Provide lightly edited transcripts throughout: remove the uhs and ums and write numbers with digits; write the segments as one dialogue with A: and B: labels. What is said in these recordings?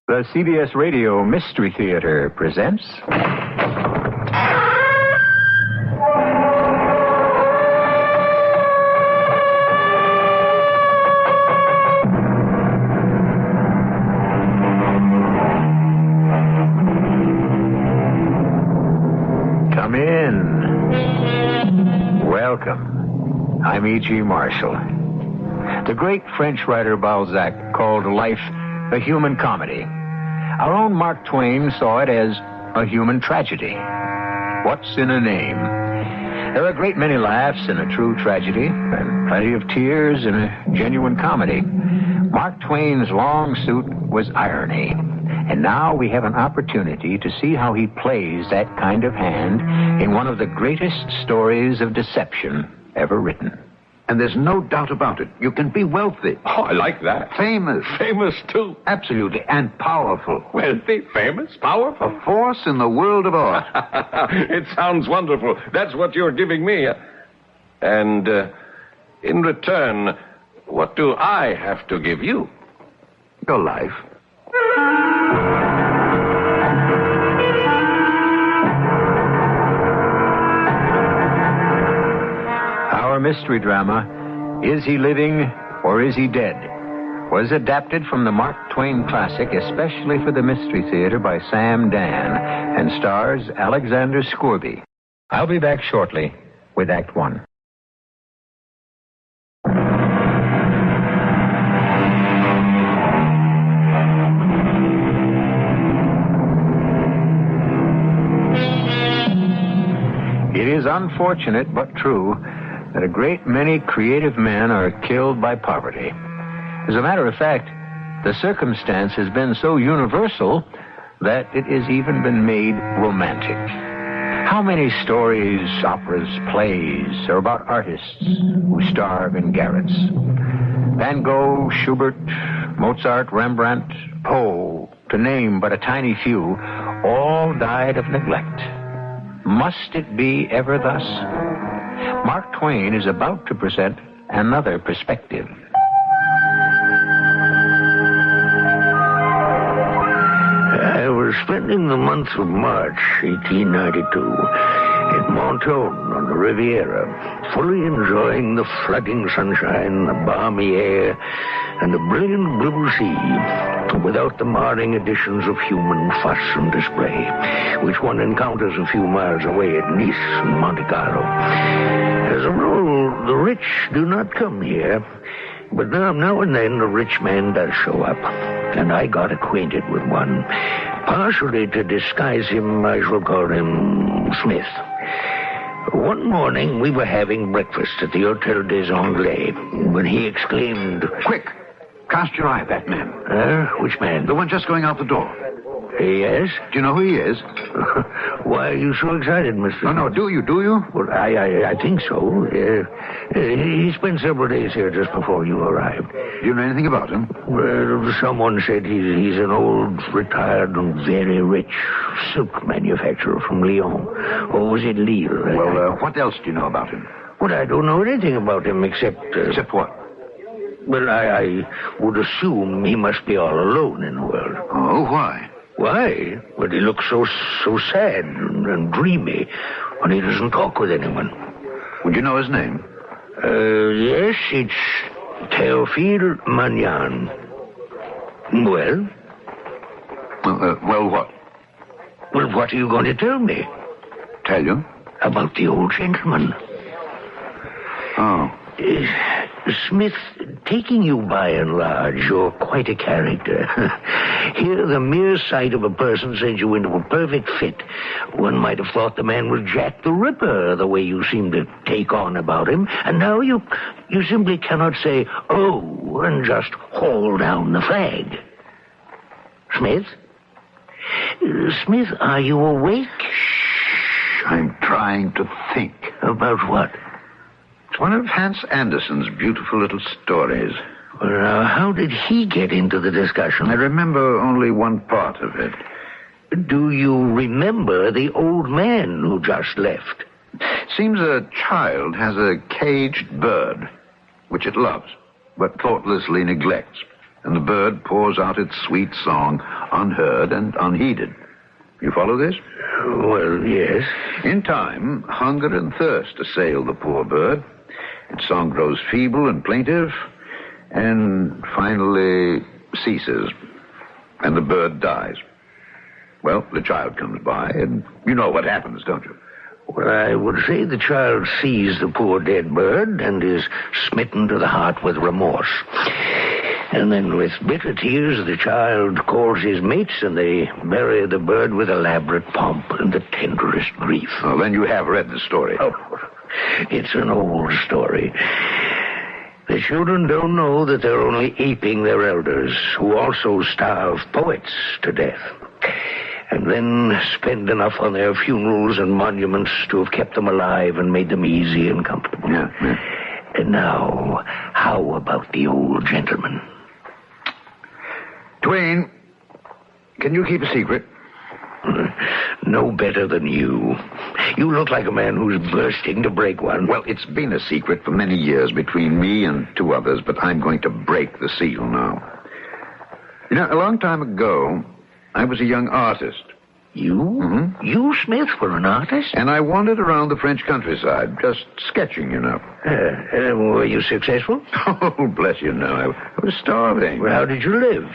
A: The CBS Radio Mystery Theater presents... Come in. Welcome. I'm E.G. Marshall. The great French writer Balzac called life a human comedy. Our own Mark Twain saw it as a human tragedy. What's in a name? There are a great many laughs in a true tragedy, and plenty of tears in a genuine comedy. Mark Twain's long suit was irony, and now we have an opportunity to see how he plays that kind of hand in one of the greatest stories of deception ever written.
B: And there's no doubt about it. You can be wealthy.
C: Oh, I like that.
B: Famous.
C: Famous, too.
B: Absolutely. And powerful.
C: Wealthy, famous, powerful.
B: A force in the world of art.
C: It sounds wonderful. That's what you're giving me. And in return, what do I have to give you?
B: Your life.
A: Our mystery drama, Is He Living or Is He Dead?, was adapted from the Mark Twain classic especially for the Mystery Theater by Sam Dann and stars Alexander Scourby. I'll be back shortly with Act One. It is unfortunate but true that a great many creative men are killed by poverty. As a matter of fact, the circumstance has been so universal that it has even been made romantic. How many stories, operas, plays are about artists who starve in garrets? Van Gogh, Schubert, Mozart, Rembrandt, Poe, to name but a tiny few, all died of neglect. Must it be ever thus? Mark Twain is about to present another perspective.
D: I was spending the month of March, 1892, at Mentone on the Riviera, fully enjoying the flooding sunshine, the balmy air, and the brilliant blue sea, without the marring additions of human fuss and display, which one encounters a few miles away at Nice and Monte Carlo. As a rule, the rich do not come here, but now and then a rich man does show up, and I got acquainted with one. Partially to disguise him, I shall call him Smith. One morning, we were having breakfast at the Hotel des Anglais, when he exclaimed,
B: Quick! Cast your eye at that man.
D: Which man?
B: The one just going out the door.
D: Yes?
B: Do you know who he is?
D: Why are you so excited, Mr.
B: No, do you?
D: Well, I think so. He spent several days here just before you arrived.
B: Do you know anything about him?
D: Well, someone said he's an old, retired, and very rich silk manufacturer from Lyon. Or was it Lille?
B: Well, what else do you know about him?
D: Well, I don't know anything about him except...
B: Except what?
D: Well, I would assume he must be all alone in the world.
B: Oh, why?
D: Why? Well, he looks so sad and dreamy when he doesn't talk with anyone.
B: Would you know his name?
D: Yes, it's Théophile Magnan. Well?
B: Well, what?
D: Well, what are you going to tell me?
B: Tell you?
D: About the old gentleman.
B: Oh.
D: Smith, taking you by and large, you're quite a character. Here, the mere sight of a person sends you into a perfect fit. One might have thought the man was Jack the Ripper, the way you seem to take on about him. And now you simply cannot say, oh, and just haul down the flag. Smith? Smith, are you awake?
B: Shh, I'm trying to think.
D: About what?
B: It's one of Hans Andersen's beautiful little stories.
D: Well, now, how did he get into the discussion?
B: I remember only one part of it.
D: Do you remember the old man who just left?
B: Seems a child has a caged bird, which it loves, but thoughtlessly neglects. and the bird pours out its sweet song, unheard and unheeded. You follow this?
D: Well, yes.
B: In time, hunger and thirst assail the poor bird. Its song grows feeble and plaintive, and finally ceases, and the bird dies. Well, the child comes by, and you know what happens, don't you?
D: Well, I would say the child sees the poor dead bird and is smitten to the heart with remorse. And then with bitter tears, the child calls his mates, and they bury the bird with elaborate pomp and the tenderest grief.
B: Well, then you have read the story.
D: Oh, it's an old story. The children don't know that they're only aping their elders, who also starve poets to death, and then spend enough on their funerals and monuments to have kept them alive and made them easy and comfortable.
B: Yeah.
D: And now, how about the old gentleman?
B: Twain, can you keep a secret?
D: No better than you. You look like a man who's bursting to break one.
B: Well, it's been a secret for many years between me and two others, but I'm going to break the seal now. You know, a long time ago, I was a young artist.
D: You?
B: Mm-hmm.
D: You, Smith, were an artist?
B: And I wandered around the French countryside, just sketching, you know.
D: Were you successful?
B: Oh, bless you, no. I was starving.
D: Well, how did you live?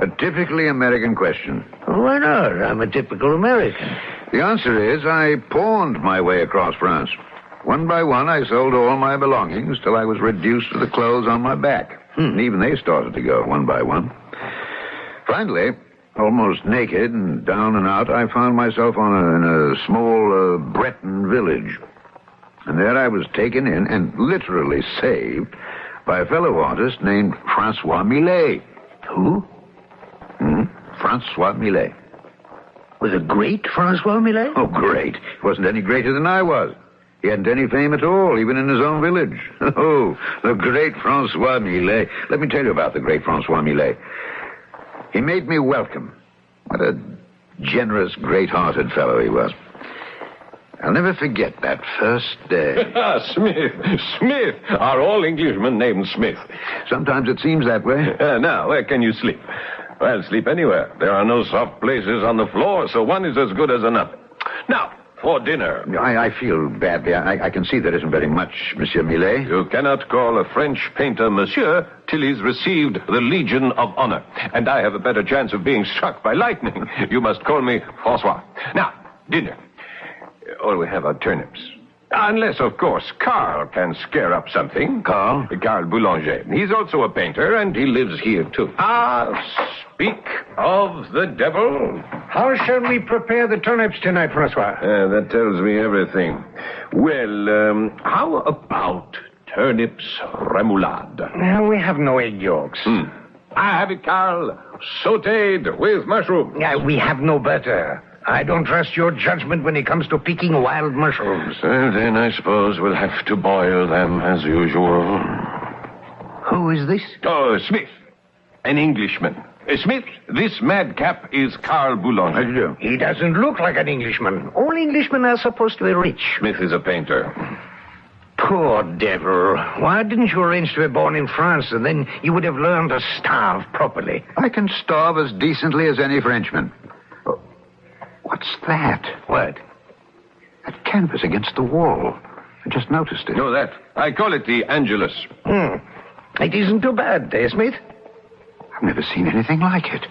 B: A typically American question.
D: Oh, why not? I'm a typical American.
B: The answer is I pawned my way across France. One by one, I sold all my belongings till I was reduced to the clothes on my back. And even they started to go one by one. Finally, almost naked and down and out, I found myself in a small Breton village. And there I was taken in and literally saved by a fellow artist named Francois Millet.
D: Who?
B: Francois Millet.
D: Was it great, Francois Millet?
B: Oh, great. He wasn't any greater than I was. He hadn't any fame at all, even in his own village. Oh, the great Francois Millet. Let me tell you about the great Francois Millet. He made me welcome. What a generous, great-hearted fellow he was. I'll never forget that first day.
C: Smith. Are all Englishmen named Smith?
B: Sometimes it seems that way.
C: Now, where can you sleep? Well, sleep anywhere. There are no soft places on the floor, so one is as good as another. Now, for dinner.
B: I feel badly. I can see there isn't very much, Monsieur Millet.
C: You cannot call a French painter monsieur till he's received the Legion of Honor. And I have a better chance of being struck by lightning. You must call me Francois. Now, dinner. All we have are turnips. Unless, of course, Carl can scare up something.
B: Carl?
C: Carl Boulanger. He's also a painter, and he lives here, too. Speak of the devil.
E: How shall we prepare the turnips tonight, Francois?
C: That tells me everything. Well, how about turnips remoulade?
E: We have no egg yolks.
C: I have it, Carl. Sautéed with mushrooms.
E: We have no butter. I don't trust your judgment when it comes to picking wild mushrooms.
C: Then I suppose we'll have to boil them as usual.
D: Who is this?
C: Oh, Smith. An Englishman. Smith, this madcap is Carl Boulanger.
B: How do you do?
E: He doesn't look like an Englishman. All Englishmen are supposed to be rich.
C: Smith is a painter.
E: Poor devil. Why didn't you arrange to be born in France, and then you would have learned to starve properly?
B: I can starve as decently as any Frenchman. Oh, what's that?
E: What?
B: That canvas against the wall. I just noticed it.
C: No, that. I call it the Angelus.
E: It isn't too bad, eh, Smith?
B: I've never seen anything like it.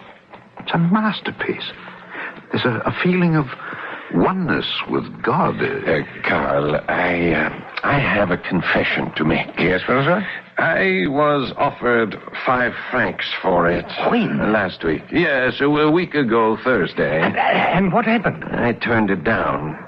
B: It's a masterpiece. There's a feeling of oneness with God.
C: Carl, I have a confession to make.
E: Yes, Francois?
C: I was offered 5 francs for it.
E: When?
C: Last week. Yes, a week ago, Thursday.
E: And what happened?
C: I turned it down.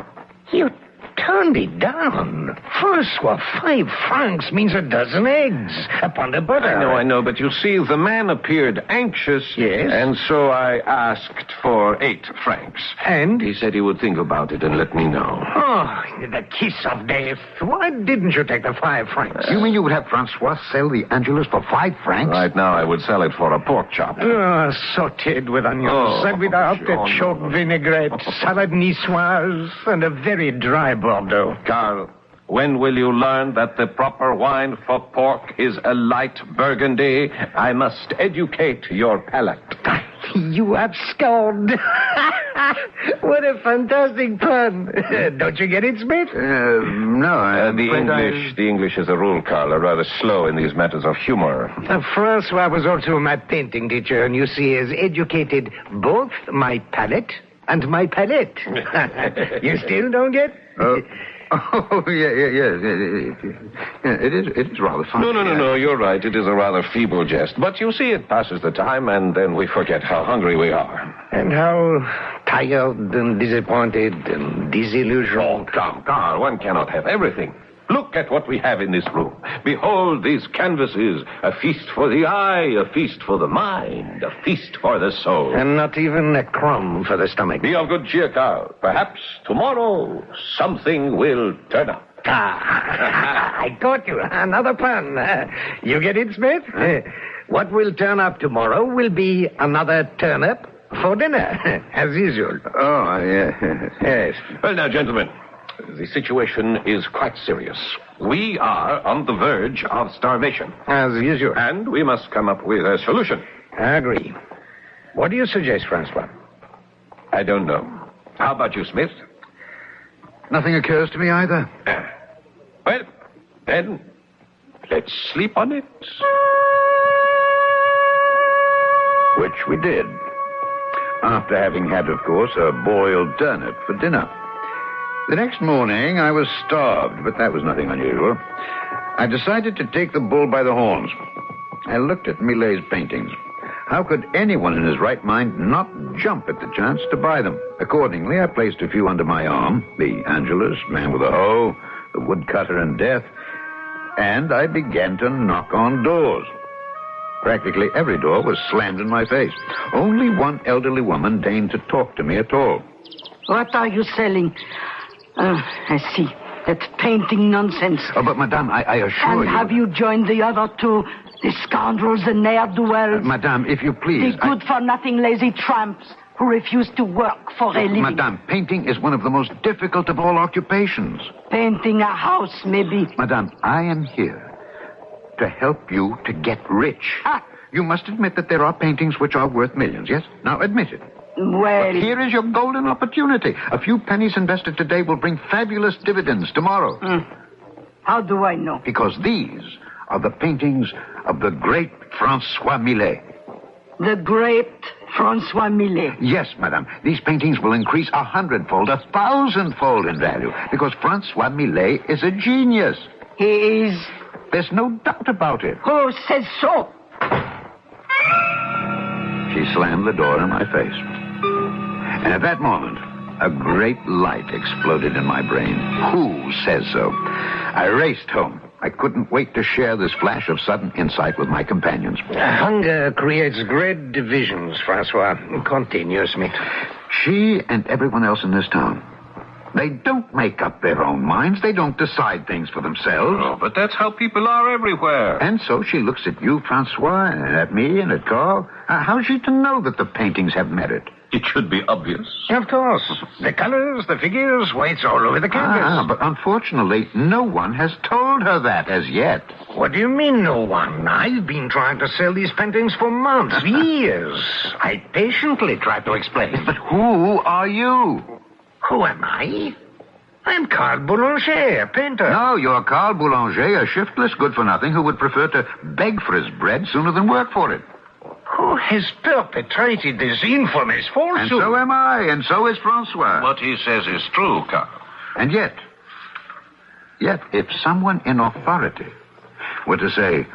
E: You turned it down. Francois, 5 francs means a dozen eggs upon the butter.
C: I know, but you see, the man appeared anxious.
E: Yes?
C: And so I asked for 8 francs.
E: And?
C: He said he would think about it and let me know.
E: Oh, the kiss of death. Why didn't you take the 5 francs?
B: You mean you would have Francois sell the Angelus for 5 francs?
C: Right now, I would sell it for a pork chop.
E: Sautéed with onions, and without the choke vinaigrette, salad niçoise, and a very dry Bordeaux.
C: Carl, When will you learn that the proper wine for pork is a light burgundy? I must educate your palate.
E: You abscond. What a fantastic pun. Don't you get it, Smith?
B: No,
C: The English as a rule, Carl, are rather slow in these matters of humor.
E: Francois was also my painting teacher, and you see, has educated both my palate and my palette. You still don't get?
B: Oh, yeah. It is rather funny.
C: No, you're right. It is a rather feeble jest. But you see, it passes the time, and then we forget how hungry we are.
E: And how tired and disappointed and disillusioned.
C: Oh, Carl, one cannot have everything. Look at what we have in this room. Behold these canvases. A feast for the eye, a feast for the mind, a feast for the soul.
E: And not even a crumb for the stomach.
C: Be of good cheer, Carl. Perhaps tomorrow something will turn up.
E: I caught you. Another pun. You get it, Smith? What will turn up tomorrow will be another turnip for dinner, as usual.
B: Oh, yeah.
E: Yes.
C: Well, now, gentlemen, the situation is quite serious. We are on the verge of starvation.
E: As usual.
C: And we must come up with a solution.
E: I agree. What do you suggest, Francois?
C: I don't know. How about you, Smith?
B: Nothing occurs to me either.
C: Well, then, let's sleep on it.
B: Which we did. After having had, of course, a boiled turnip for dinner. The next morning, I was starved, but that was nothing unusual. I decided to take the bull by the horns. I looked at Millet's paintings. How could anyone in his right mind not jump at the chance to buy them? Accordingly, I placed a few under my arm, the Angelus, Man with a Hoe, the Woodcutter, and Death, and I began to knock on doors. Practically every door was slammed in my face. Only one elderly woman deigned to talk to me at all.
F: What are you selling? I see. That's painting nonsense.
B: Oh, but, Madame, I assure
F: you... And have you joined the other two? The scoundrels, the ne'er-do-wells?
B: Madame, if you please...
F: The good-for-nothing lazy tramps who refuse to work for a living.
B: Madame, painting is one of the most difficult of all occupations.
F: Painting a house, maybe.
B: Madame, I am here to help you to get rich. You must admit that there are paintings which are worth millions, yes? Now, admit it.
F: Well...
B: But here is your golden opportunity. A few pennies invested today will bring fabulous dividends tomorrow.
F: How do I know?
B: Because these are the paintings of the great Francois Millet.
F: The great Francois Millet?
B: Yes, madame. These paintings will increase 100-fold, 1,000-fold in value, because Francois Millet is a genius.
F: He is?
B: There's no doubt about it.
F: Who says so?
B: She slammed the door in my face. And at that moment, a great light exploded in my brain. Who says so? I raced home. I couldn't wait to share this flash of sudden insight with my companions.
E: Hunger creates great divisions, Francois. Continue, Smith.
B: She and everyone else in this town, they don't make up their own minds. They don't decide things for themselves.
C: Oh, but that's how people are everywhere.
B: And so she looks at you, Francois, and at me, and at Carl. How's she to know that the paintings have merit?
C: It should be obvious.
E: Of course. The colors, the figures, why, it's all over the canvas.
B: But unfortunately, no one has told her that as yet.
E: What do you mean, no one? I've been trying to sell these paintings for months, years. I patiently tried to explain.
B: But who are you?
E: Who am I? I'm Carl Boulanger, a painter.
B: No, you're Carl Boulanger, a shiftless good-for-nothing who would prefer to beg for his bread sooner than work for it.
E: Who has perpetrated this infamous falsehood?
B: And so am I, and so is Francois.
C: What he says is true, Carl.
B: And yet, if someone in authority were to say,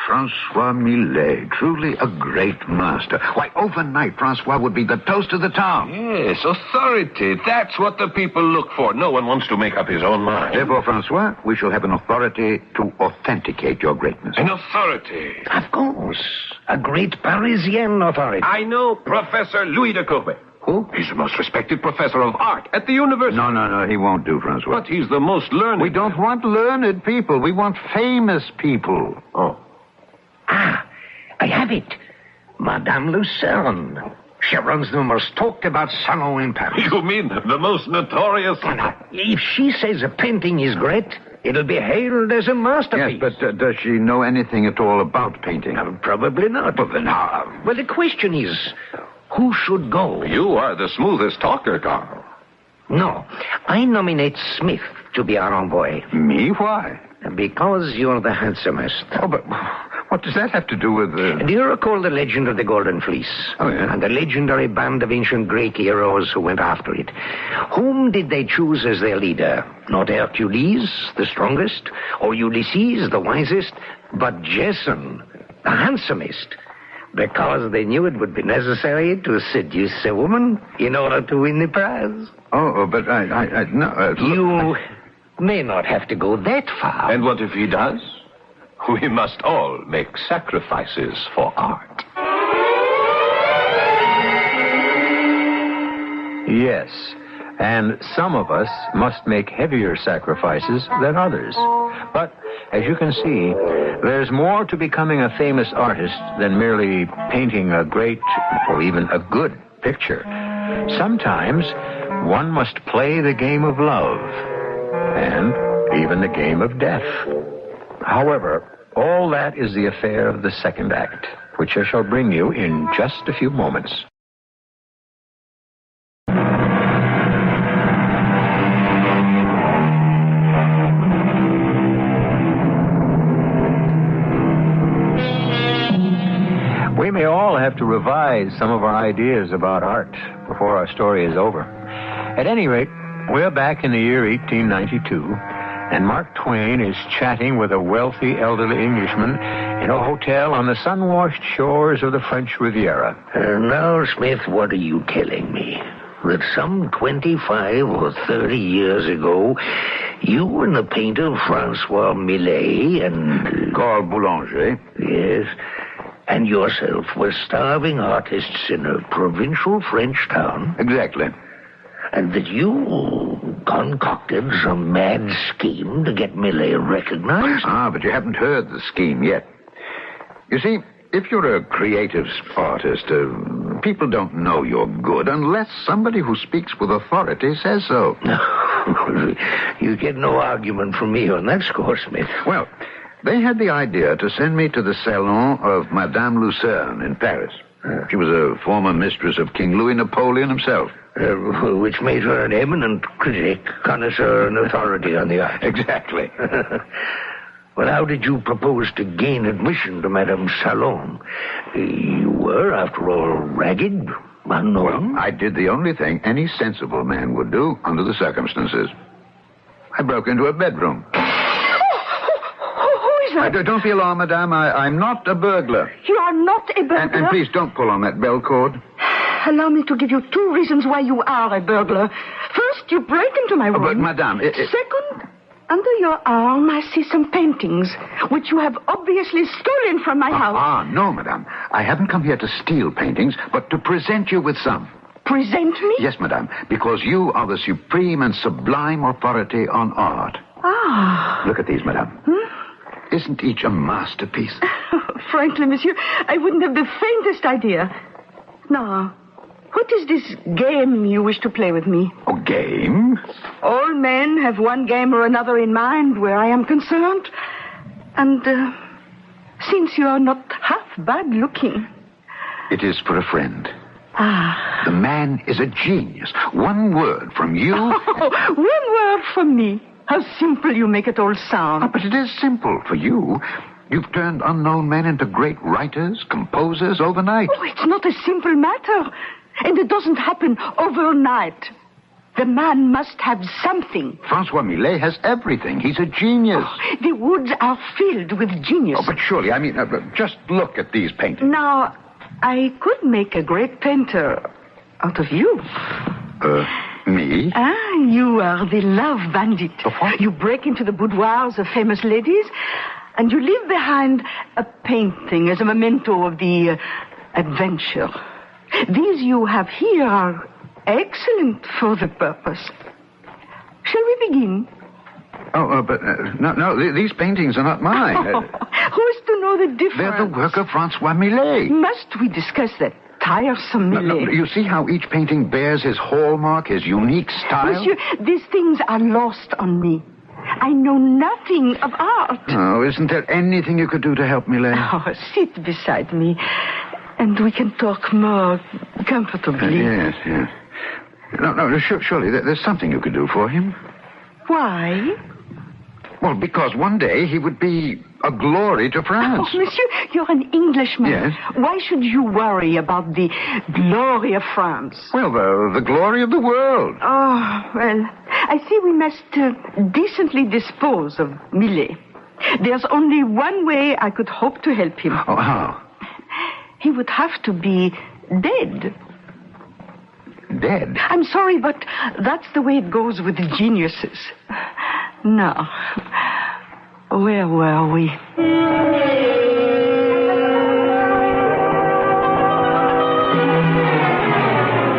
B: Francois Millet, truly a great master. Why, overnight, Francois would be the toast of the town.
C: Yes, authority. That's what the people look for. No one wants to make up his own mind.
B: Therefore, Francois, we shall have an authority to authenticate your greatness.
C: An authority?
E: Of course. A great Parisian authority.
C: I know Professor Louis de Courbet.
B: Who?
C: He's the most respected professor of art at the university.
B: No, he won't do, Francois.
C: But he's the most learned.
B: We don't want learned people. We want famous people.
C: Oh.
E: I have it. Madame Lucerne. She runs the most talked about salon in Paris.
C: You mean the most notorious?
E: If she says a painting is great, it'll be hailed as a masterpiece.
B: Yes, but does she know anything at all about painting?
E: Probably not. Well, the question is, who should go?
C: You are the smoothest talker, Carl.
E: No, I nominate Smith to be our envoy.
B: Me? Why?
E: Because you're the handsomest.
B: Oh, but what does that have to do with the...
E: Do you recall the legend of the Golden Fleece?
B: Oh, yeah.
E: And the legendary band of ancient Greek heroes who went after it. Whom did they choose as their leader? Not Hercules, the strongest, or Ulysses, the wisest, but Jason, the handsomest. Because they knew it would be necessary to seduce a woman in order to win the prize.
B: Oh, but I no...
E: You may not have to go that far.
C: And what if he does? We must all make sacrifices for art.
A: Yes, and some of us must make heavier sacrifices than others. But, as you can see, there's more to becoming a famous artist than merely painting a great or even a good picture. Sometimes one must play the game of love and even the game of death. However, all that is the affair of the second act, which I shall bring you in just a few moments. We may all have to revise some of our ideas about art before our story is over. At any rate, we're back in the year 1892, and Mark Twain is chatting with a wealthy elderly Englishman in a hotel on the sun-washed shores of the French Riviera.
D: Now, Smith, what are you telling me? That some 25 or 30 years ago, you and the painter Francois Millet and...
B: Carl Boulanger.
D: Yes, and yourself were starving artists in a provincial French town?
B: Exactly.
D: And that you concocted some mad scheme to get Millet recognized?
B: But you haven't heard the scheme yet. You see, if you're a creative artist, people don't know you're good unless somebody who speaks with authority says so.
D: You get no argument from me on that score, Smith.
B: Well, they had the idea to send me to the salon of Madame Lucerne in Paris. She was a former mistress of King Louis Napoleon himself.
D: Which made her an eminent critic, connoisseur, and authority on the art.
B: Exactly.
D: Well, how did you propose to gain admission to Madame's salon? You were, after all, ragged, unknown.
B: Well, I did the only thing any sensible man would do under the circumstances. I broke into a bedroom. Don't be alarmed, madame. I'm not a burglar.
F: You are not a burglar?
B: And please don't pull on that bell cord.
F: Allow me to give you 2 reasons why you are a burglar. First, you break into my room.
B: But, madame...
F: Second, under your arm, I see some paintings, which you have obviously stolen from my house.
B: No, madame. I haven't come here to steal paintings, but to present you with some.
F: Present me?
B: Yes, madame, because you are the supreme and sublime authority on art. Look at these, madame. Isn't each a masterpiece?
F: Frankly, monsieur, I wouldn't have the faintest idea. Now, what is this game you wish to play with me?
B: A game?
F: All men have one game or another in mind where I am concerned. And since you are not half bad looking...
B: It is for a friend. The man is a genius. One word from you...
F: One word from me. How simple you make it all sound.
B: But it is simple for you. You've turned unknown men into great writers, composers overnight.
F: It's not a simple matter. And it doesn't happen overnight. The man must have something.
B: Francois Millet has everything. He's a genius.
F: The woods are filled with genius.
B: But surely, just look at these paintings.
F: Now, I could make a great painter out of you.
B: Me?
F: You are the love bandit.
B: What?
F: You break into the boudoirs of famous ladies, and you leave behind a painting as a memento of the adventure. These you have here are excellent for the purpose. Shall we begin?
B: No, these paintings are not mine.
F: Who is to know the difference?
B: They're the work of Francois Millet.
F: Must we discuss that tiresome, Millet.
B: No, you see how each painting bears his hallmark, his unique style?
F: Monsieur, these things are lost on me. I know nothing of art.
B: Oh, isn't there anything you could do to help me, Millet?
F: Oh, sit beside me, and we can talk more comfortably.
B: Yes. No, surely there's something you could do for him.
F: Why?
B: Well, because one day he would be a glory to France.
F: Oh, monsieur, you're an Englishman.
B: Yes.
F: Why should you worry about the glory of France?
B: Well, the glory of the world.
F: Oh, well, I see we must decently dispose of Millet. There's only one way I could hope to help him.
B: Oh, how?
F: He would have to be dead.
B: Dead?
F: I'm sorry, but that's the way it goes with the geniuses. Now, where were we?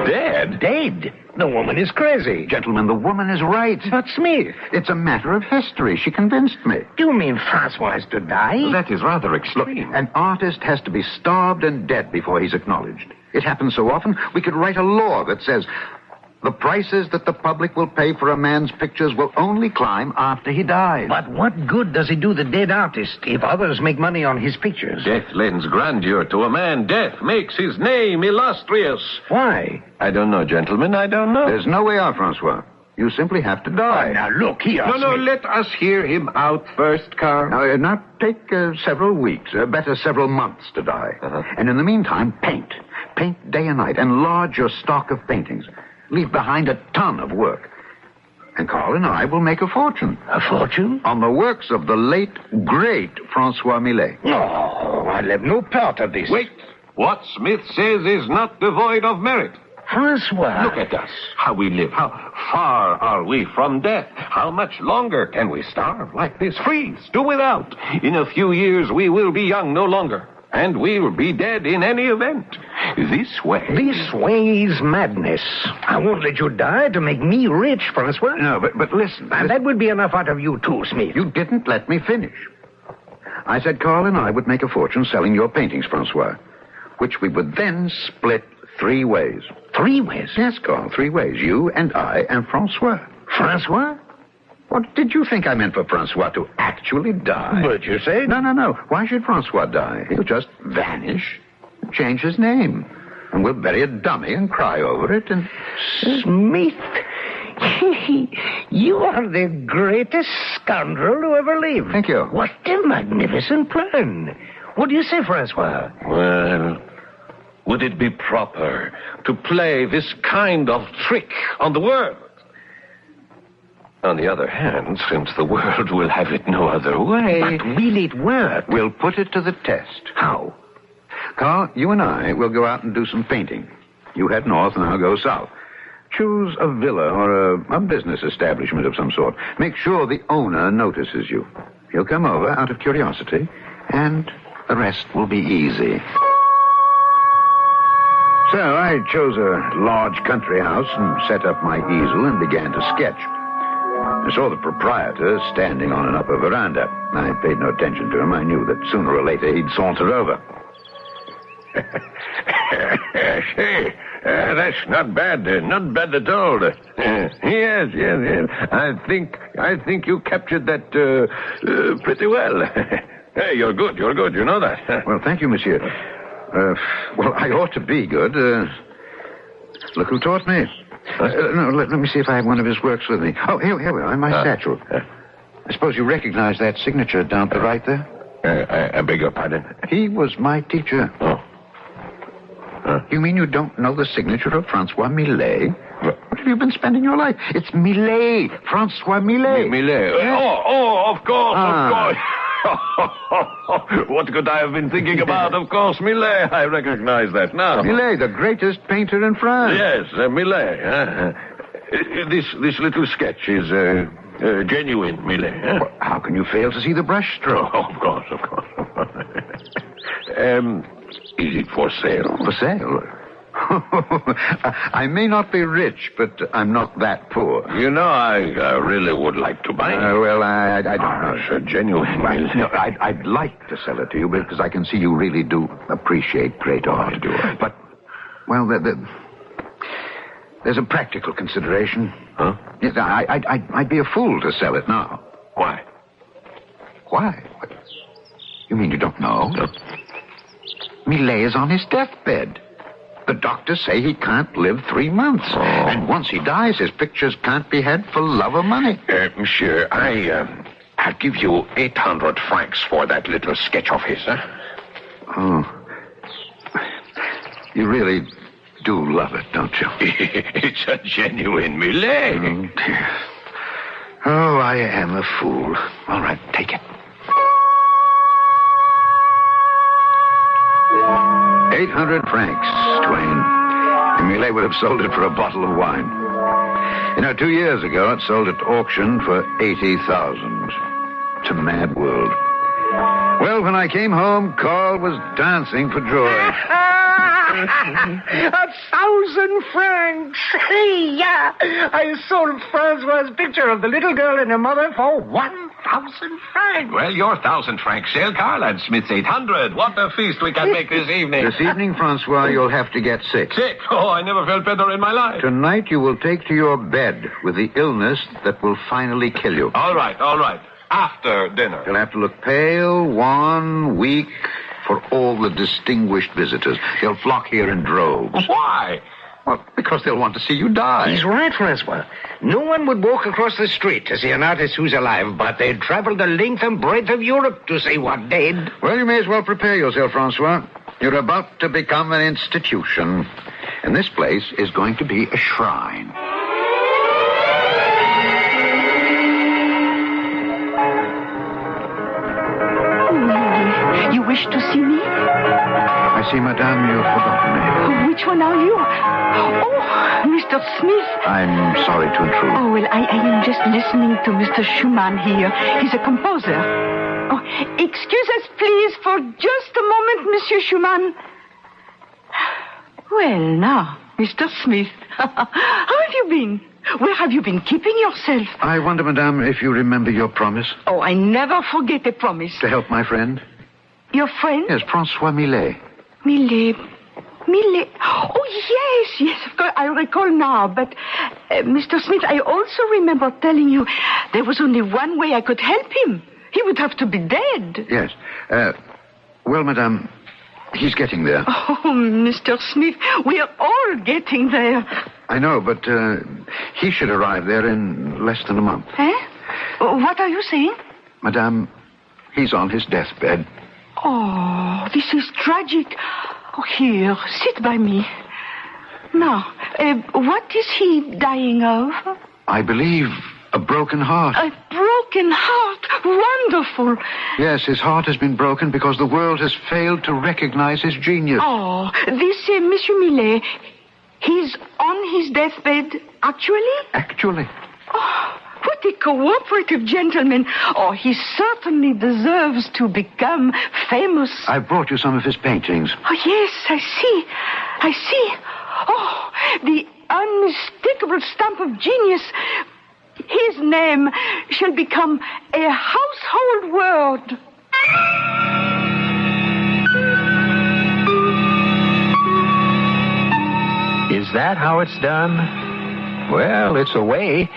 E: Dead? Dead? The woman is crazy.
B: Gentlemen, the woman is right.
E: But Smith,
B: It's a matter of history. She convinced me.
E: do you mean Francois is to die?
C: That is rather extreme.
B: An artist has to be starved and dead before he's acknowledged. It happens so often, we could write a law that says the prices that the public will pay for a man's pictures will only climb after he dies.
E: But what good does it do the dead artist if others make money on his pictures?
C: Death lends grandeur to a man. Death makes his name illustrious.
E: Why?
C: I don't know, gentlemen. I don't know.
B: There's no way out, Francois. You simply have to die.
E: Now, look here,
C: No,
E: Smith.
C: let us hear him out first, Carl.
B: Now take several weeks, better several months to die.
C: Uh-huh.
B: And in the meantime, paint. Paint day and night. Enlarge your stock of paintings. Leave behind a ton of work. And Carl and I will make a fortune.
E: A fortune?
B: On the works of the late, great Francois Millet.
E: No, I'll have no part of this.
C: Wait. What Smith says is not devoid of merit.
E: Francois.
C: Look at us, how we live. How far are we from death? How much longer can we starve like this? Freeze, do without. In a few years, we will be young no longer. And we will be dead in any event. This way.
E: This way is madness. I won't let you die to make me rich, Francois.
B: No, but listen.
E: And that would be enough out of you too, Smith.
B: You didn't let me finish. I said Carl and I would make a fortune selling your paintings, Francois, which we would then split 3 ways.
E: 3 ways?
B: Yes, Carl, 3 ways. You and I and Francois.
E: Francois?
B: What did you think I meant for Francois to actually die?
E: But you say...
B: No. Why should Francois die? He'll just vanish, change his name, and we'll bury a dummy and cry over it and...
E: Smith, you are the greatest scoundrel who ever lived.
B: Thank you.
E: What a magnificent plan. What do you say, Francois?
C: Well, would it be proper to play this kind of trick on the world? On the other hand, since the world will have it no other way...
E: But will it work?
B: We'll put it to the test.
E: How?
B: Carl, you and I will go out and do some painting. You head north and I'll go south. Choose a villa or a business establishment of some sort. Make sure the owner notices you. He'll come over out of curiosity, and the rest will be easy. So I chose a large country house and set up my easel and began to sketch. I saw the proprietor standing on an upper veranda. I paid no attention to him. I knew that sooner or later he'd saunter over.
C: Say, that's not bad. Not bad at all. Yes. I think you captured that pretty well. Hey, you're good. You know that.
B: Well, thank you, monsieur. Well, I ought to be good. Look who taught me. No, let me see if I have one of his works with me. Oh, here we are, in my satchel. I suppose you recognize that signature down to the right there?
C: I beg your pardon.
B: He was my teacher.
C: Oh.
B: You mean you don't know the signature of Francois Millet? What have you been spending your life? It's Millet. Francois Millet.
C: Millet. Oh, of course. What could I have been thinking about? Of course, Millet. I recognize that now.
B: Millet, the greatest painter in France.
C: Yes, Millet. This little sketch is genuine, Millet.
B: Well, how can you fail to see the brushstroke?
C: Oh, of course. Is it for sale?
B: For sale? I may not be rich, but I'm not that poor.
C: You know, I really would like to buy it.
B: Well, I don't know.
C: It's a genuine.
B: No, I'd like to sell it to you because I can see you really do appreciate great art.
C: I do.
B: But Well, there's a practical consideration.
C: Huh?
B: Yes, I'd be a fool to sell it now.
C: Why?
B: Why? You mean you don't know?
C: No.
B: Millet is on his deathbed. The doctors say he can't live 3 months.
C: Oh.
B: And once he dies, his pictures can't be had for love or money.
G: Monsieur, I'll give you 800 francs for that little sketch of his, huh?
B: Oh. You really do love it, don't you?
G: It's a genuine Millet.
B: Oh, dear. Oh, I am a fool. All right, take it. 800 francs, Twain. And Millet would have sold it for a bottle of wine. 2 years ago, it sold at auction for 80,000. It's a mad world. Well, when I came home, Carl was dancing for joy.
E: 1,000 francs. Yeah. I sold Francois's picture of the little girl and her mother for 1,000 francs.
C: Well, your 1,000 franc sale, Carl, and Smith's 800. What a feast we can make this evening.
B: This evening, Francois, you'll have to get sick.
C: Sick? Oh, I never felt better in my life.
B: Tonight, you will take to your bed with the illness that will finally kill you.
C: All right. After dinner.
B: You'll have to look pale, wan, weak for all the distinguished visitors. They'll flock here in droves.
C: Why?
B: Well, because they'll want to see you die.
E: He's right, Francois. No one would walk across the street to see an artist who's alive, but they'd travel the length and breadth of Europe to see what dead.
B: Well, you may as well prepare yourself, Francois. You're about to become an institution. And this place is going to be a shrine.
F: You wish to see me?
B: I see, madame, you've forgotten me.
F: Which one are you? Oh, Mr. Smith.
B: I'm sorry to intrude.
F: Oh, well, I am just listening to Mr. Schumann here. He's a composer. Oh, excuse us, please, for just a moment, Monsieur Schumann. Well, now, Mr. Smith, how have you been? Where have you been keeping yourself?
B: I wonder, madame, if you remember your promise
F: Oh, I never forget a promise.
B: to help my friend.
F: Your friend?
B: Yes, Francois Millet.
F: Millet. Oh, yes, of course, I recall now. But, Mr. Smith, I also remember telling you there was only one way I could help him. He would have to be dead.
B: Yes. Well, madame, he's getting there.
F: Oh, Mr. Smith, we are all getting there.
B: I know, but he should arrive there in less than a month.
F: Eh? What are you saying?
B: Madame, he's on his deathbed.
F: Oh, this is tragic. Oh, here, sit by me. Now, what is he dying of?
B: I believe a broken heart.
F: A broken heart. Wonderful.
B: Yes, his heart has been broken because the world has failed to recognize his genius.
F: Oh, this Monsieur Millet, he's on his deathbed, actually?
B: Actually.
F: Oh, what a cooperative gentleman. Oh, he certainly deserves to become famous.
B: I brought you some of his paintings.
F: Oh, yes, I see. Oh, the unmistakable stamp of genius. His name shall become a household word.
A: Is that how it's done? Well, it's a way,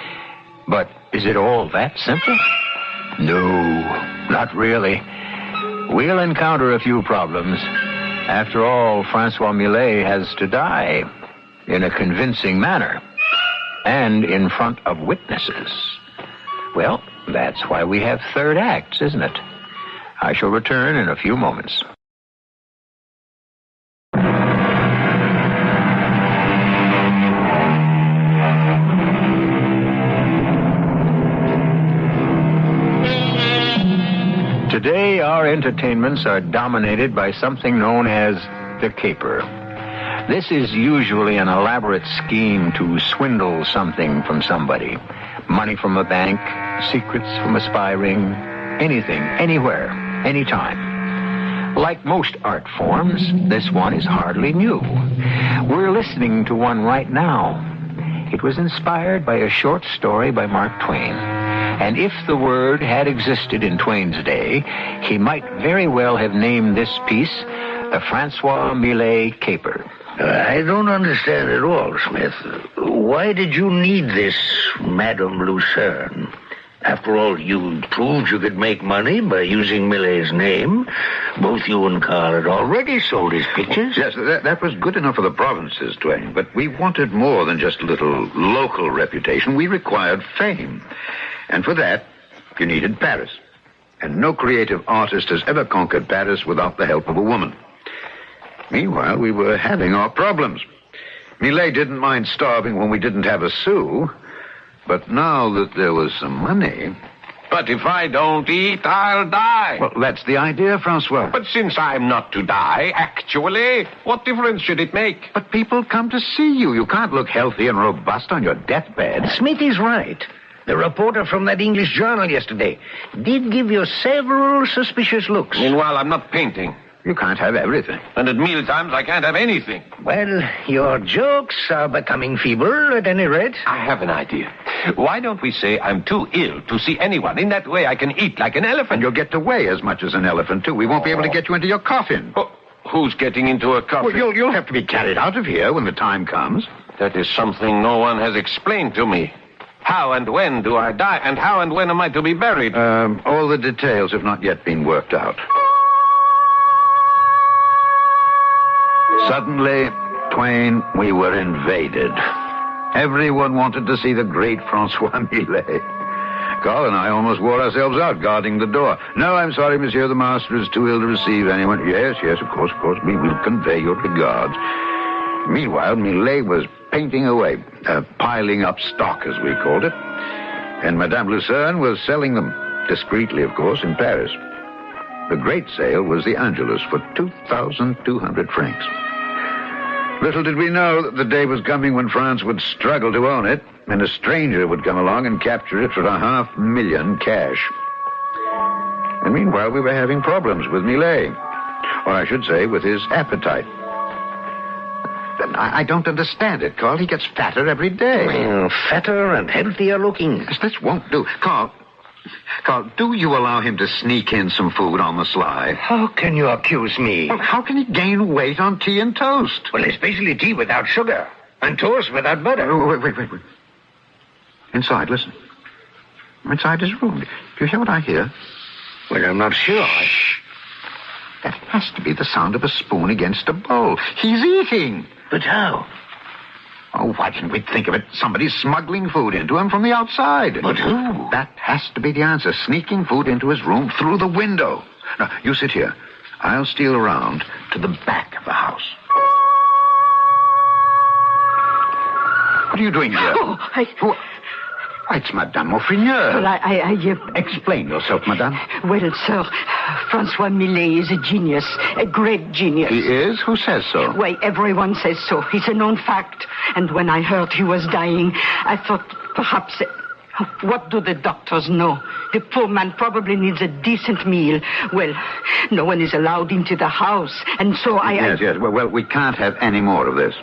A: but is it all that simple? No, not really. We'll encounter a few problems. After all, Francois Millet has to die in a convincing manner and in front of witnesses. Well, that's why we have third acts, isn't it? I shall return in a few moments. Today, our entertainments are dominated by something known as the caper. This is usually an elaborate scheme to swindle something from somebody. Money from a bank, secrets from a spy ring, anything, anywhere, anytime. Like most art forms, this one is hardly new. We're listening to one right now. It was inspired by a short story by Mark Twain. And if the word had existed in Twain's day, he might very well have named this piece the Francois Millet Caper.
D: I don't understand at all, Smith. Why did you need this Madame Lucerne? After all, you proved you could make money by using Millet's name. Both you and Carl had already sold his pictures.
B: Yes, that was good enough for the provinces, Twain. But we wanted more than just a little local reputation. We required fame. And for that, you needed Paris. And no creative artist has ever conquered Paris without the help of a woman. Meanwhile, we were having our problems. Millet didn't mind starving when we didn't have a sou. But now that there was some money...
C: But if I don't eat, I'll die.
B: Well, that's the idea, Francois.
C: But since I'm not to die, actually, what difference should it make?
B: But people come to see you. You can't look healthy and robust on your deathbed.
E: Smith is right. The reporter from that English journal yesterday did give you several suspicious looks.
C: Meanwhile, I'm not painting.
B: You can't have everything.
C: And at mealtimes, I can't have anything.
E: Well, your jokes are becoming feeble, at any rate.
C: I have an idea. Why don't we say I'm too ill to see anyone? In that way, I can eat like an elephant.
B: And you'll get to weigh as much as an elephant, too. We won't be able to get you into your coffin.
C: Oh, who's getting into a coffin?
B: Well, you'll have to be carried out of here when the time comes.
C: That is something no one has explained to me. How and when do I die? And how and when am I to be buried?
B: All the details have not yet been worked out. Suddenly, Twain, we were invaded. Everyone wanted to see the great Francois Millet. Carl and I almost wore ourselves out guarding the door. No, I'm sorry, monsieur, the master is too ill to receive anyone. Yes, of course, we will convey your regards. Meanwhile, Millet was painting away, piling up stock, as we called it. And Madame Lucerne was selling them, discreetly, of course, in Paris. The great sale was the Angelus for 2,200 francs. Little did we know that the day was coming when France would struggle to own it, and a stranger would come along and capture it for 500,000 cash. And meanwhile, we were having problems with Millet. Or I should say, with his appetite. I don't understand it, Carl. He gets fatter every day.
E: Well, fatter and healthier looking.
B: This won't do. Carl, do you allow him to sneak in some food on the sly?
E: How can you accuse me?
B: Well, how can he gain weight on tea and toast?
E: Well, especially tea without sugar and toast without butter.
B: Wait. Inside, listen. Inside his room. Do you hear what I hear?
E: Well, I'm not sure.
B: Shh. That has to be the sound of a spoon against a bowl. He's eating.
E: But how?
B: Oh, why didn't we think of it? Somebody's smuggling food into him from the outside.
E: But who?
B: That has to be the answer. Sneaking food into his room through the window. Now, you sit here. I'll steal around to the back of the house. What are you doing here?
F: Oh,
B: It's Madame Moffrigneur.
F: Well, I
B: Explain yourself, Madame.
F: Well, sir, Francois Millet is a genius, a great genius.
B: He is? Who says so?
F: Why, everyone says so. It's a known fact. And when I heard he was dying, I thought perhaps... What do the doctors know? The poor man probably needs a decent meal. Well, no one is allowed into the house. And so
B: Yes. Well, we can't have any more of this.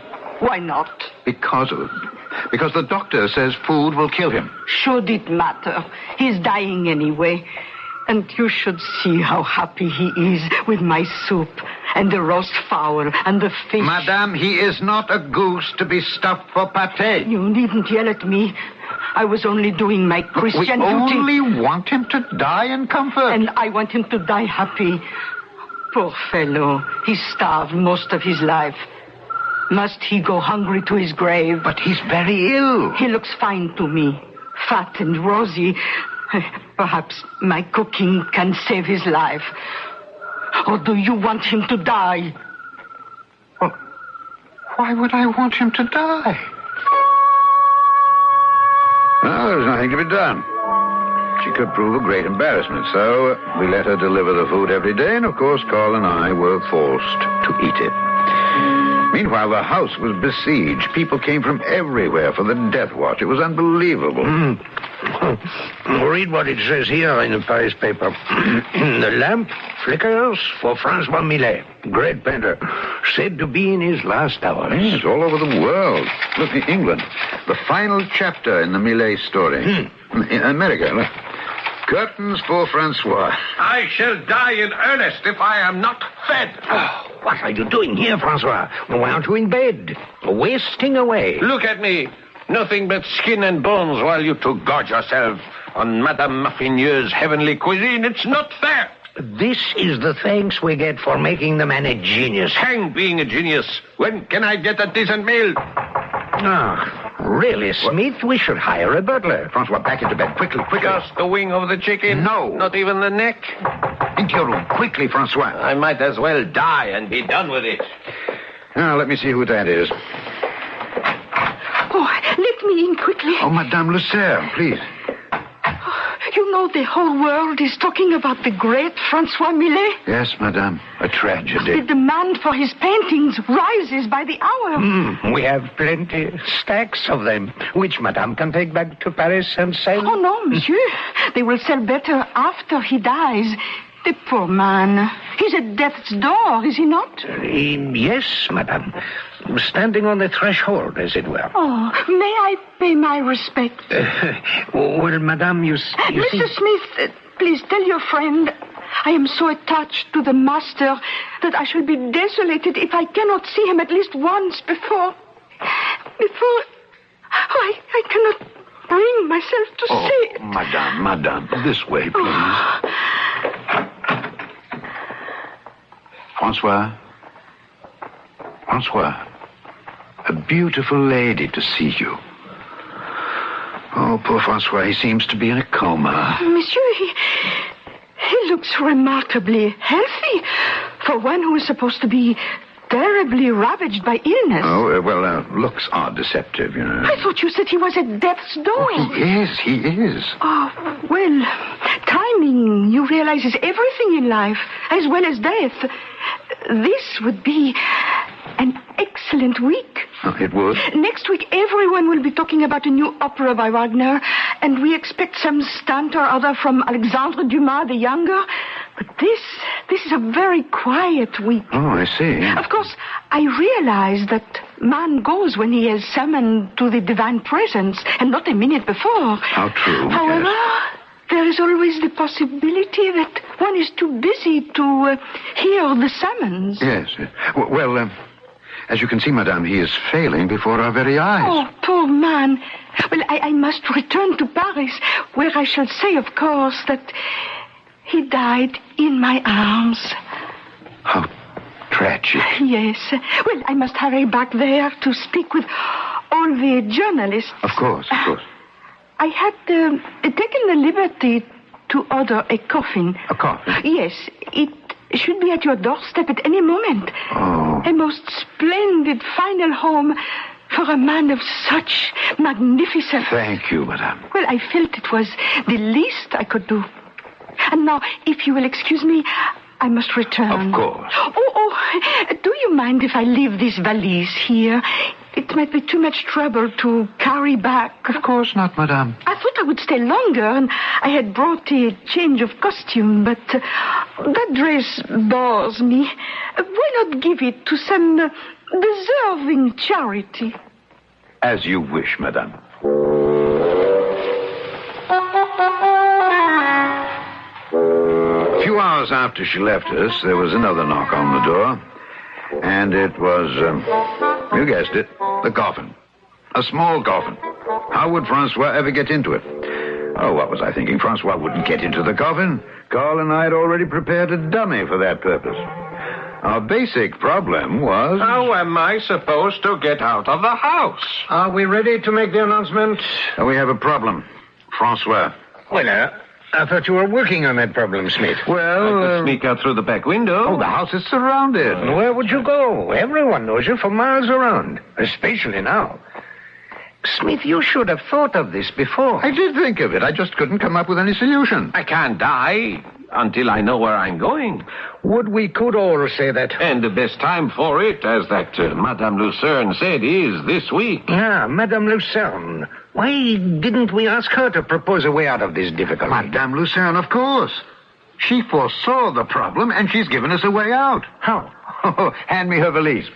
F: Why not?
B: Because the doctor says food will kill him.
F: Should it matter? He's dying anyway. And you should see how happy he is with my soup and the roast fowl and the fish.
B: Madame, he is not a goose to be stuffed for pâté.
F: You needn't yell at me. I was only doing my Christian duty.
B: We only want him to die in comfort.
F: And I want him to die happy. Poor fellow. He starved most of his life. Must he go hungry to his grave?
B: But he's very ill.
F: He looks fine to me. Fat and rosy. Perhaps my cooking can save his life. Or do you want him to die?
B: Well, why would I want him to die? Well, there's nothing to be done. She could prove a great embarrassment, so we let her deliver the food every day, and of course Carl and I were forced to eat it. Meanwhile, the house was besieged. People came from everywhere for the death watch. It was unbelievable.
D: Read what it says here in the Paris paper. The lamp flickers for Francois Millet, great painter, said to be in his last hours.
B: Yes, all over the world. Look, in England, the final chapter in the Millet story. In America, look. Curtains for Francois.
C: I shall die in earnest if I am not fed.
D: Oh,
E: What are you doing here, Francois? Why aren't you in bed? Wasting away.
C: Look at me. Nothing but skin and bones while you two gorge yourself on Madame Muffineux's heavenly cuisine. It's not fair.
E: This is the thanks we get for making the man a genius.
C: Hang being a genius. When can I get a decent meal?
E: Ah, really, Smith? We should hire a butler.
B: Francois, back into bed. Quickly.
C: Just the wing of the chicken?
B: No.
C: Not even the neck?
B: Into your room. Quickly, Francois.
C: I might as well die and be done with it.
B: Now, let me see who that is.
F: Oh, let me in quickly.
B: Oh, Madame Lucerne, please.
F: You know the whole world is talking about the great Francois Millet.
B: Yes, Madame. A
F: The
B: tragedy.
F: demand for his paintings rises by the hour.
E: We have plenty, stacks of them, which Madame can take back to Paris and sell.
F: Oh, no, monsieur. They will sell better after he dies. The poor man. He's at death's door, is he not?
E: Yes, Madame. Standing on the threshold, as it were.
F: Oh, may I pay my respect?
E: Well, Madame, you see...
F: Mr. Smith, please tell your friend I am so attached to the master that I shall be desolated if I cannot see him at least once before... Oh, I cannot bring myself to say it.
B: Madame, this way, please. Francois, a beautiful lady to see you. Oh, poor Francois, he seems to be in a coma.
F: Monsieur, he looks remarkably healthy for one who is supposed to be terribly ravaged by illness.
B: Oh, well, looks are deceptive, you know.
F: I thought you said he was at death's door.
B: He is.
F: Oh, well, timing, you realize, is everything in life, as well as death. This would be an excellent week.
B: Oh, it would.
F: Next week, everyone will be talking about a new opera by Wagner, and we expect some stunt or other from Alexandre Dumas the Younger. But this is a very quiet week.
B: Oh, I see.
F: Of course, I realize that man goes when he is summoned to the divine presence, and not a minute before.
B: How true.
F: However,
B: yes.
F: there is always the possibility that one is too busy to hear the summons.
B: Yes. Well, as you can see, Madame, he is failing before our very eyes.
F: Oh, poor man. Well, I must return to Paris, where I shall say, of course, that he died in my arms.
B: How tragic.
F: Yes. Well, I must hurry back there to speak with all the journalists.
B: Of course.
F: I had taken the liberty to order a coffin.
B: A coffin?
F: Yes, it should be at your doorstep at any moment.
B: Oh.
F: A most splendid final home for a man of such magnificence.
B: Thank you, Madame.
F: Well, I felt it was the least I could do. And now, if you will excuse me, I must return.
B: Of course.
F: Oh, do you mind if I leave this valise here? It might be too much trouble to carry back.
B: Of course not, Madame.
F: I thought I would stay longer, and I had brought a change of costume, but that dress bores me. Why not give it to some deserving charity?
B: As you wish, Madame. A few hours after she left us, there was another knock on the door. And it was, you guessed it, the coffin. A small coffin. How would Francois ever get into it? Oh, what was I thinking? Francois wouldn't get into the coffin. Carl and I had already prepared a dummy for that purpose. Our basic problem was...
C: How am I supposed to get out of the house?
E: Are we ready to make the announcement?
B: We have a problem. Francois.
E: Well, I thought you were working on that problem, Smith.
C: I could sneak out through the back window.
B: Oh, the house is surrounded.
E: Where would you go? Everyone knows you for miles around, especially now. Smith, you should have thought of this before.
B: I did think of it. I just couldn't come up with any solution.
C: I can't die until I know where I'm going.
E: We could all say that.
C: And the best time for it, as that Madame Lucerne said, is this week.
E: Ah, Madame Lucerne. Why didn't we ask her to propose a way out of this difficulty?
B: Madame Lucerne, of course. She foresaw the problem, and she's given us a way out.
E: How?
B: Oh, hand me her valise.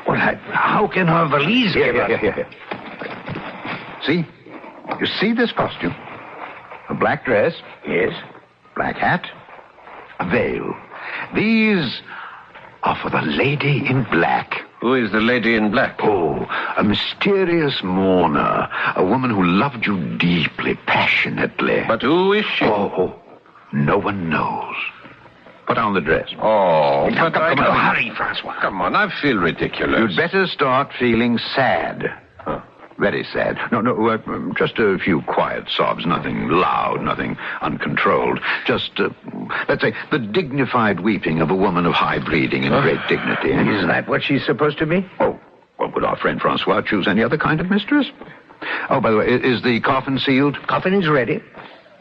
E: Well, how can her valise give her?
B: Here. See? You see this costume? A black dress.
E: Yes.
B: Black hat. A veil. These are for the lady in black.
C: Who is the lady in black?
B: Oh, a mysterious mourner. A woman who loved you deeply, passionately.
C: But who is she?
B: Oh, no one knows. Put on the dress.
C: Oh,
B: Come on, hurry, Francois.
C: Come on, I feel ridiculous.
B: You'd better start feeling sad.
C: Huh.
B: Very sad. No, just a few quiet sobs. Nothing loud, nothing uncontrolled. Just, let's say, the dignified weeping of a woman of high breeding and great dignity.
E: Is that what she's supposed to be?
B: Oh, well, would our friend Francois choose any other kind of mistress? Oh, by the way, is the coffin sealed?
E: Coffin is ready.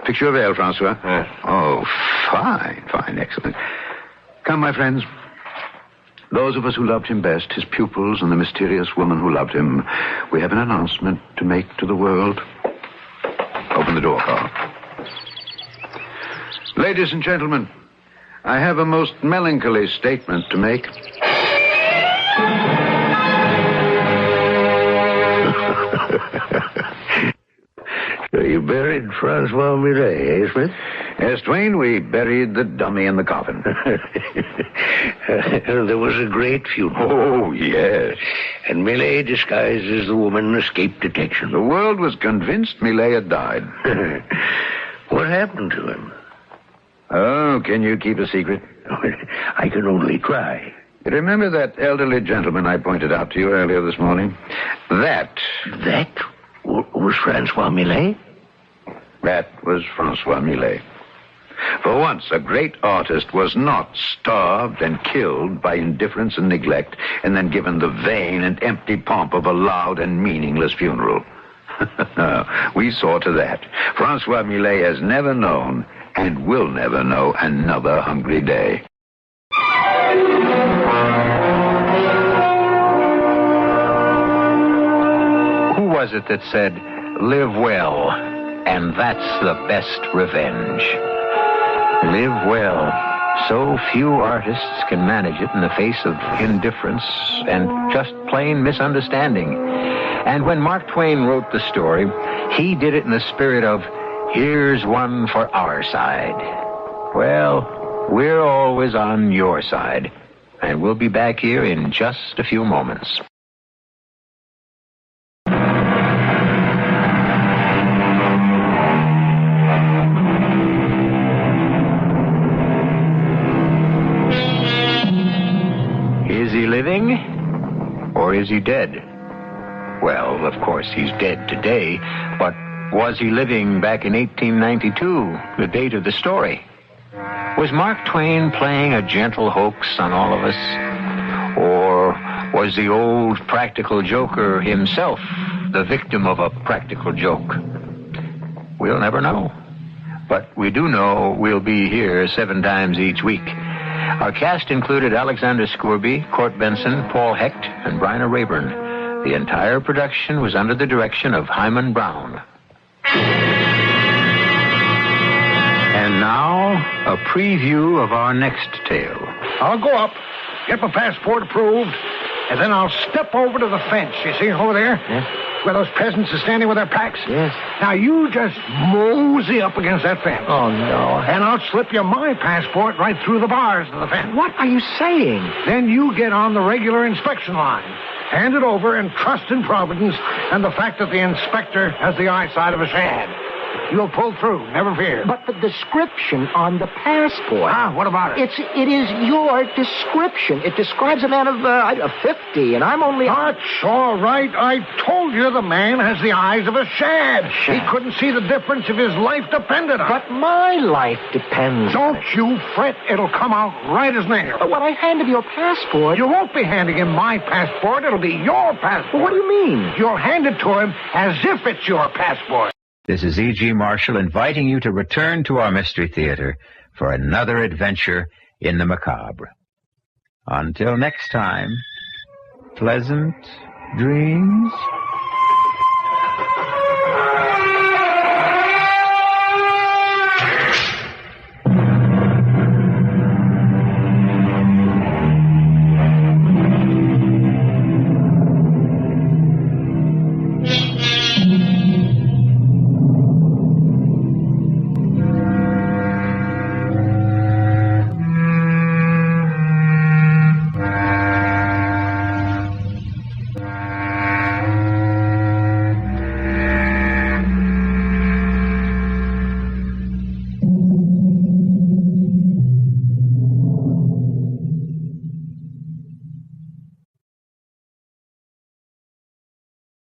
B: Fix your veil, Francois.
C: Yes.
B: Oh, fine, excellent. Come, my friends. Those of us who loved him best, his pupils and the mysterious woman who loved him, we have an announcement to make to the world. Open the door, Carl. Ladies and gentlemen, I have a most melancholy statement to make.
D: So you buried Francois Millet, eh, Smith?
B: Yes, Twain, we buried the dummy in the coffin.
D: There was a great funeral.
B: Oh, yes.
D: And Millet, disguised as the woman, escaped detection.
B: The world was convinced Millet had died.
D: What happened to him?
B: Oh, can you keep a secret?
D: I can only try.
B: You remember that elderly gentleman I pointed out to you earlier this morning? That
D: Was Francois Millet?
B: That was Francois Millet. For once, a great artist was not starved and killed by indifference and neglect, and then given the vain and empty pomp of a loud and meaningless funeral. We saw to that. Francois Millet has never known, and will never know, another hungry day.
A: Who was it that said, "Live well, and that's the best revenge"? Live well. So few artists can manage it in the face of indifference and just plain misunderstanding. And when Mark Twain wrote the story, he did it in the spirit of, "Here's one for our side." Well, we're always on your side. And we'll be back here in just a few moments. Is he living? Or is he dead? Well, of course, he's dead today, but was he living back in 1892, the date of the story? Was Mark Twain playing a gentle hoax on all of us? Or was the old practical joker himself the victim of a practical joke? We'll never know. But we do know we'll be here 7 times each week. Our cast included Alexander Scourby, Court Benson, Paul Hecht, and Bryna Raeburn. The entire production was under the direction of Himan Brown. And now, a preview of our next tale.
H: I'll go up, get my passport approved, and then I'll step over to the fence. You see over there?
E: Yes.
H: Where those peasants are standing with their packs?
E: Yes.
H: Now, you just mosey up against that fence.
E: Oh, no.
H: And I'll slip you my passport right through the bars of the fence.
E: What are you saying?
H: Then you get on the regular inspection line. Hand it over and trust in Providence and the fact that the inspector has the eyesight of a shad. You'll pull through, never fear.
E: But the description on the passport...
H: What about it?
E: It is your description. It describes a man of 50, and I'm only...
H: That's all right. I told you the man has the eyes of a shad. He couldn't see the difference if his life depended on it.
E: But my life depends on
H: Don't you fret. It'll come out right as nails.
E: But when I hand him your passport...
H: You won't be handing him my passport. It'll be your passport.
E: Well, what do you mean?
H: You'll hand it to him as if it's your passport.
I: This is E.G. Marshall inviting you to return to our Mystery Theater for another adventure in the macabre. Until next time, pleasant dreams.